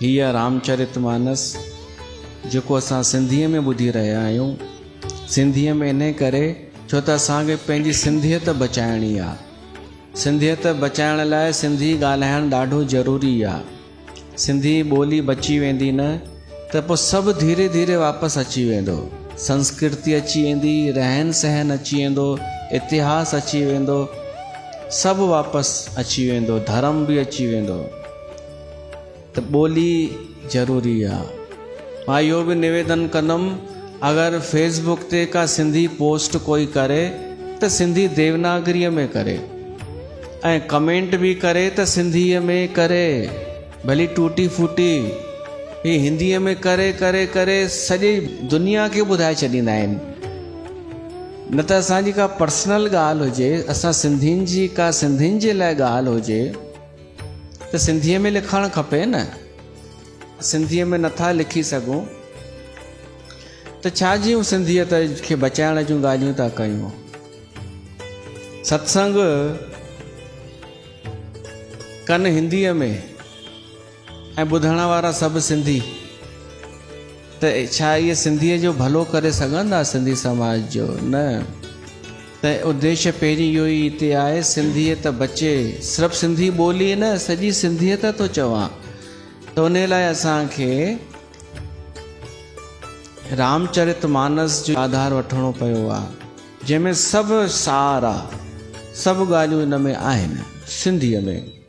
हीअ रामचरितमानस जेको असां सिंधीअ में ॿुधी रहिया आहियूं, सिंधीअ में इन करे छो त असांखे पंहिंजी सिंधियत बचाइणी आहे। सिंधियत बचाइण लाइ सिंधी ॻाल्हाइणु ॾाढो ज़रूरी आहे। सिंधी ॿोली बची वेंदी न त पोइ सभु धीरे धीरे वापसि अची वेंदो। संस्कृति अची वेंदी, रहन सहन अची वेंदो, इतिहास अची वेंदो, सभु वापसि अची वेंदो, धर्म बि अची वेंदो। त ॿोली ज़रूरी आहे। मां इहो बि निवेदन कंदुमि, अगरि फेसबुक ते का सिंधी पोस्ट कोई करे त सिंधी देवनागरीअ में करे, ऐं कमेंट बि करे त सिंधीअ में करे, भली टूटी फूटी। ही हिंदीअ में करे करे करे सॼी दुनिया खे ॿुधाए छॾींदा आहिनि। न त असांजी का पर्सनल ॻाल्हि हुजे, असां सिंधियुनि जी का सिंधियुनि जे लाइ ॻाल्हि हुजे त सिंधीअ में लिखणु खपे न। सिंधीअ में नथा लिखी सघूं त छा जूं सिंधियत खे बचाइण जूं ॻाल्हियूं था कयूं। सत्संग कनि हिंदीअ में ऐं ॿुधण वारा सभु सिंधी, त छा इहे सिंधीअ जो भलो करे सघंदा सिंधी समाज जो? न। त उद्देश्य पहिरीं इहो ई हिते आहे, सिंधियत बचे। सिर्फ़ु सिंधी ॿोली न, सॼी सिंधियत थो चवां। त उन लाइ असांखे रामचरितमानस जो आधार वठिणो पियो आहे, जंहिंमें सभु सार आहे, सभु ॻाल्हियूं इन में आहिनि सिंधीअ में।